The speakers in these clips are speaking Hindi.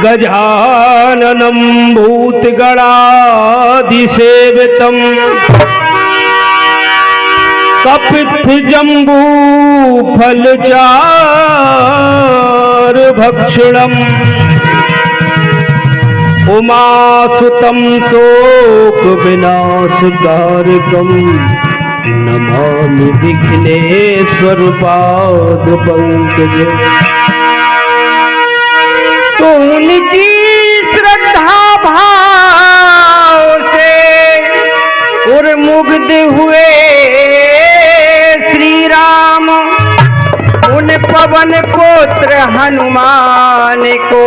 गजाननं भूतगणाधिसेवितं कपित्थजम्बूफलचारुभक्षणम् उमासुतं शोकविनाशकारकम् नमामि विघ्नेश्वर पादपंकज। तो उनकी श्रद्धा भाव से उर्मुग्ध हुए श्री राम उन पवन पुत्र हनुमान को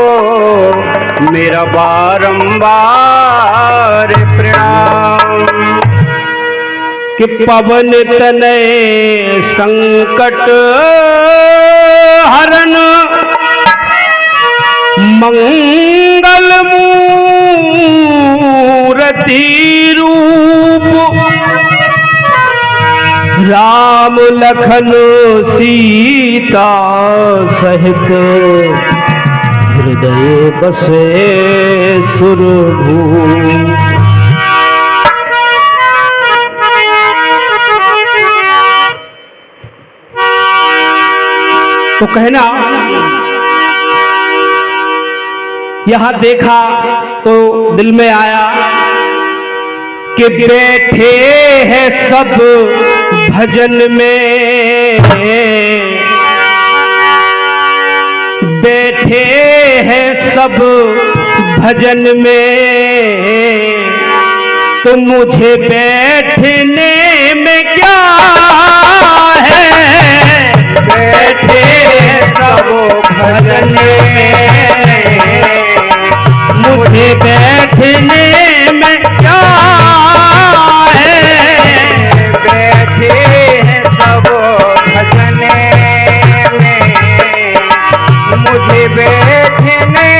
मेरा बारंबार प्रणाम। कि पवन तनय संकट हरन मंगल मूर्ति रूप राम लखन सीता सहित हृदय बसे सुरभूप। तो कहना यहां देखा तो दिल में आया कि बैठे हैं सब भजन में, बैठे हैं सब भजन में, तो मुझे बैठने में क्या है। बैठे सब भजन में, मुझे बैठने में क्या है। बैठे सब भजन में, मुझे बैठने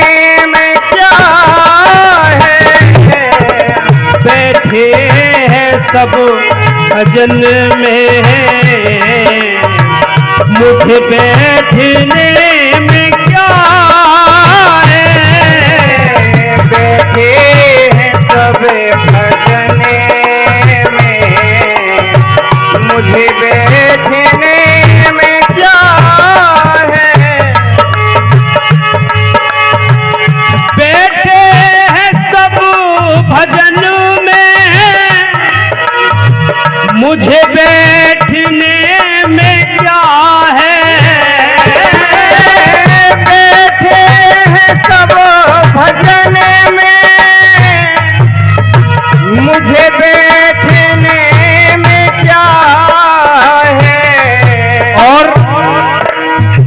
में क्या है। बैठे हैं सब भजन में, मुझे बैठने में क्या है। बैठे हैं सब भजन में, मुझे बैठने में क्या है। बैठे हैं सब भजन में, मुझे बैठने में क्या है। बैठे हैं सब भजन में, मुझे बैठने में क्या है। और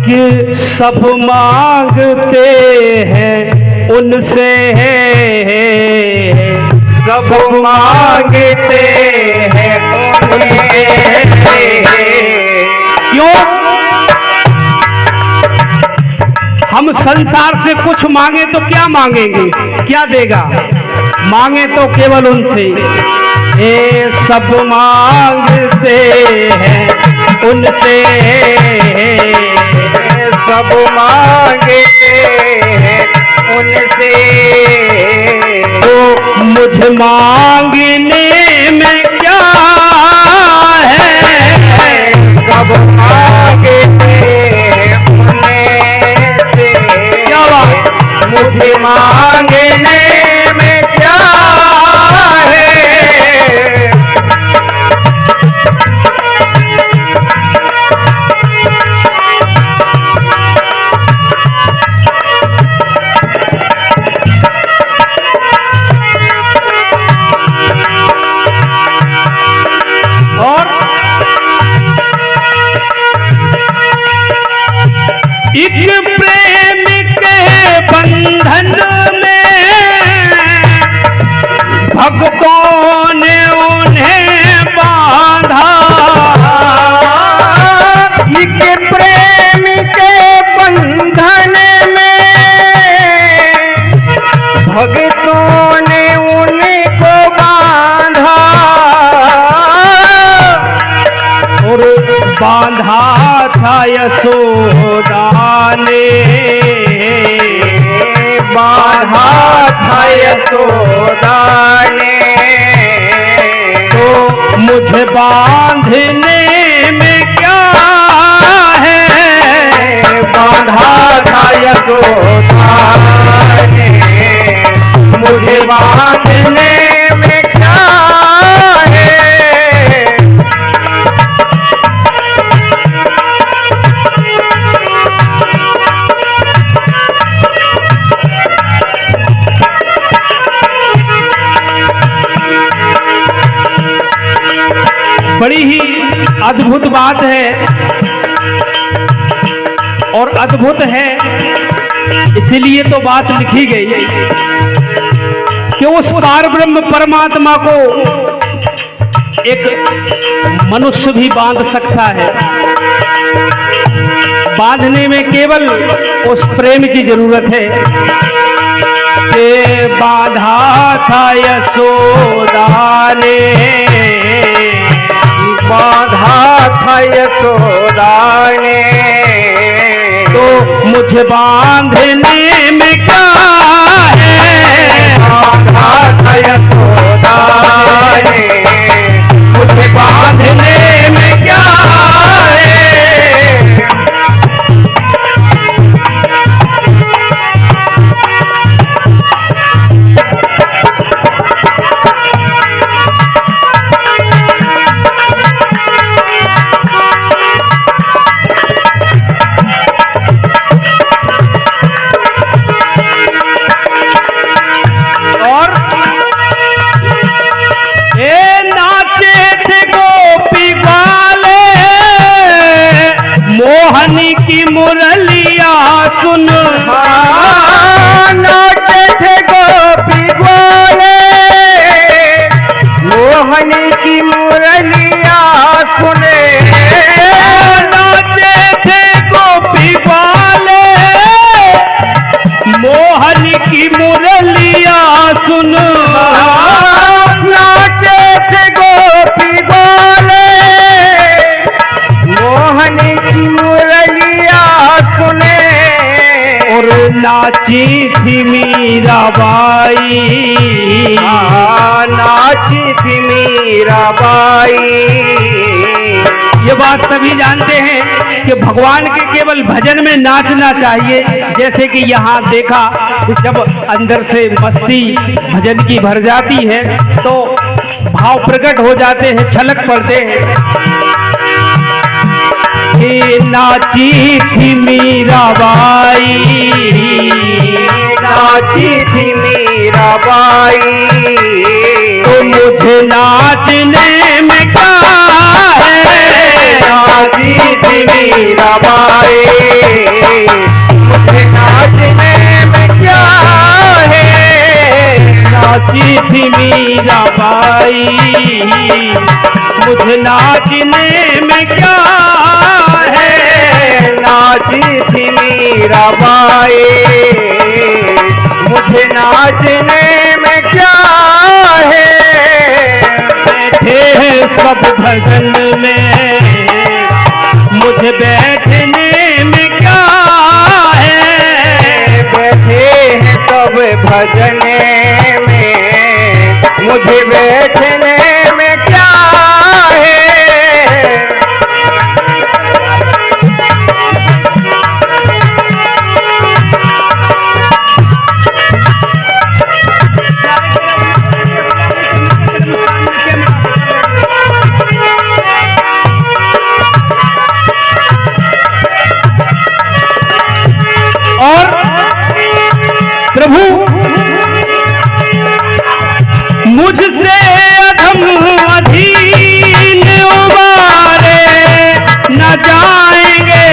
कि सब मांगते हैं उनसे, सब मांगते हैं उनसे। क्यों? हम संसार से कुछ मांगे तो क्या मांगेंगे, क्या देगा। मांगे तो केवल उनसे। ये सब मांगते हैं उनसे, सब मांगते हैं उनसे। तो मुझे मांगने में क्या है। सब मांगते हैं उनसे, क्या बात। मुझे मांगने में क्या है। एक प्रेम के बंधन में भक्तों ने उन्हें बांधा। एक प्रेम के बंधन में भक्तों ने उनको बांधा। और बांधा था यशोदा ने, यशोदा ने, तो मुझे बांधने में क्या है, बांधा था यशोदा ने, मुझे बांधने में क्या है। बड़ी ही अद्भुत बात है, और अद्भुत है इसीलिए तो बात लिखी गई कि उस पारब्रह्म परमात्मा को एक मनुष्य भी बांध सकता है। बांधने में केवल उस प्रेम की जरूरत है कि बांधा था यशोदा ने, बांधा था यशोदा ने, तो मुझे बांधने में क्या है, बांधा था यशोदा ने, मुझे बांधने में क्या है। मोहनी की मुरलिया सुन, नाचे थे गोपी ग्वाले, मोहनी की मुरलिया सुने, नाचे थे गोपी ग्वाले, मोहनी की मुरलिया सुन, नाचे थे गोपी ग्वाले, मोहनी की मुरलिया सुने, और नाची थी मीराबाई, नाची थी मीराबाई। ये बात सभी जानते हैं कि भगवान के केवल भजन में नाचना चाहिए। जैसे कि यहाँ देखा कि जब अंदर से मस्ती भजन की भर जाती है तो भाव प्रकट हो जाते हैं, छलक पड़ते हैं। कि नाची थी मीराबाई, नाची थी मीराबाई, तो मुझे नाचने में क्या है, नाची थी मीराबाई, मुझे नाचने में क्या है। नाची थी मीराबाई, मुझे नाचने में क्या है, नाची थी मीराबाई, मुझे नाचने में क्या है। बैठे हैं सब भजन में, मुझे बैठने में क्या है, बैठे हैं सब भजने में, मुझे बैठने में क्या है। और प्रभु मुझसे अधम अधीन उबारे न जाएंगे,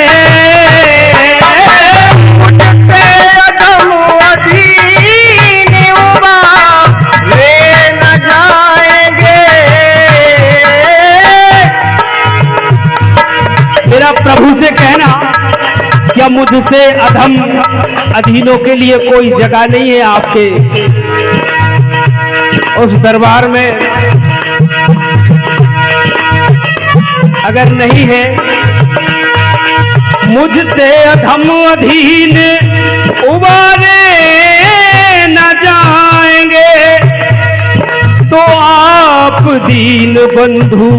मुझसे अधम अधीन उबारे न जाएंगे। मेरा प्रभु से कहना क्या मुझसे अधम अधीनों के लिए कोई जगह नहीं है आपके उस दरबार में? अगर नहीं है, मुझसे अधम अधीन उबारे न जाएंगे। दीन बंधु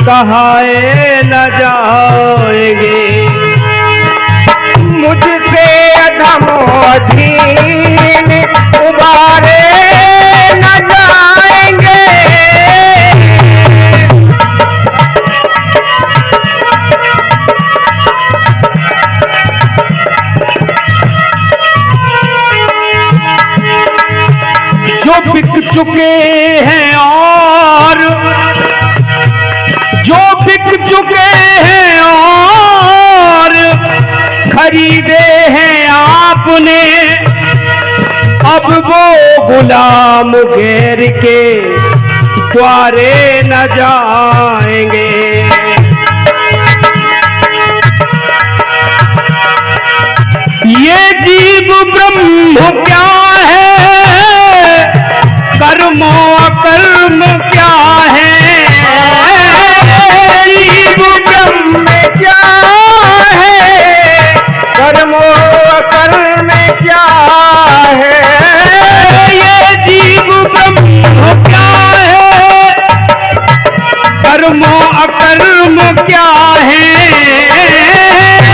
कहाए न जाएंगे। मुझसे अधमो अधीन उबारे न जाएंगे। जो बिक चुके हैं और जो बिक चुके हैं और खरीदे हैं आपने, अब वो गुलाम गैर के द्वारे न जाएंगे। ये जीव ब्रह्म क्या है, कर्म अकर्म क्या है। जीव ब्रह्म क्या है, कर्मो अकर्म क्या है। ये जीव ब्रह्म क्या है, कर्म अकर्म क्या है।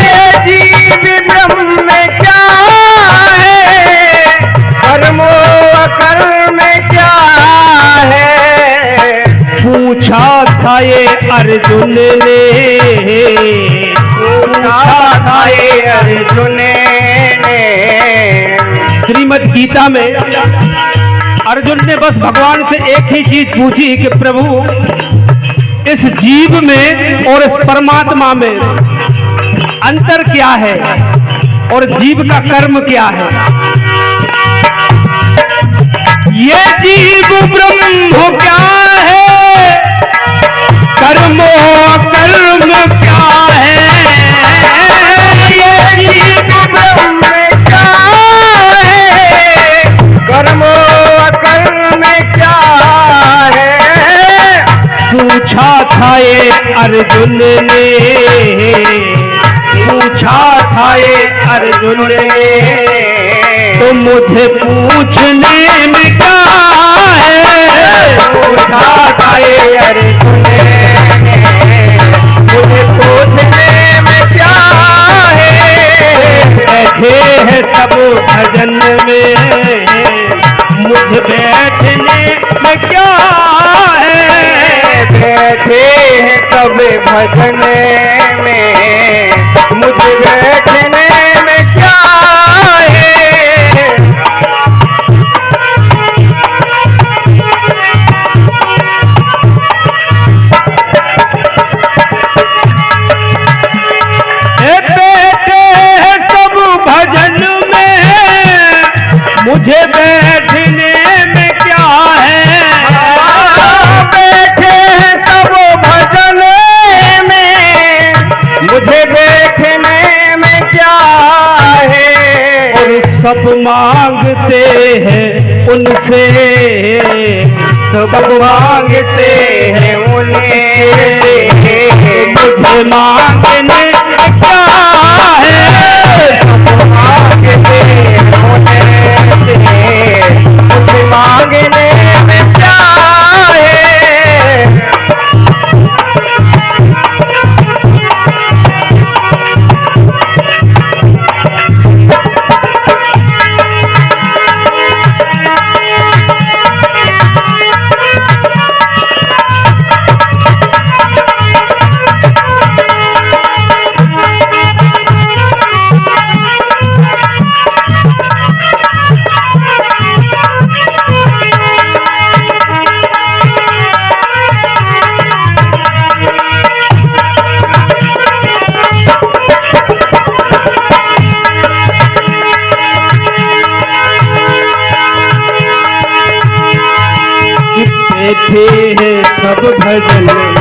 ये जीव ब्रह्म क्या है, कर्मो अकर्म क्या है। पूछा था ये अर्जुन ने, पूछा था ये अर्जुन ने। श्रीमद् गीता में अर्जुन ने बस भगवान से एक ही चीज पूछी कि प्रभु इस जीव में और इस परमात्मा में अंतर क्या है और जीव का कर्म क्या है। ये जीव ब्रह्म क्या है, कर्मो कर्म क्या है। ये जीव ब्रह्म क्या है, कर्मो अकर्म क्या है। पूछा था ये अर्जुन ने, पूछा था ये अर्जुन ने, तो मुझे पूछने में क्या है। पूछा था ये अर्जुन ने, मुझे पूछने में क्या है। बैठे हैं सब भजन में, मुझे बैठने में क्या है। बैठे हैं सब भजन में, मुझे बैठने में क्या है। बैठे हैं सब भजन में, मुझे बैठने में क्या है। बैठे हैं सब भजन में, मुझे बैठने में क्या है। और सब मांगते हैं उनसे, सब मांगते हैं उन्हें, मुझे मांगने में क्या है। सब मांगते हैं उन्हें, मुझे मांगने में क्या है। बैठे हैं सब भजन में,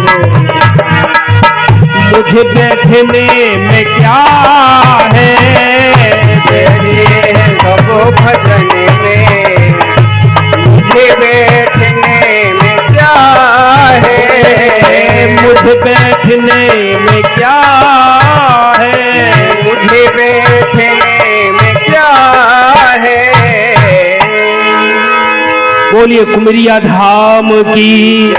मुझे बैठने में क्या है। बैठे हैं सब भजन में, मुझे बैठने में क्या है। मुझे बैठने में क्या है। मुझे बैठने में क्या है। बोलिए कुमरिया धाम की।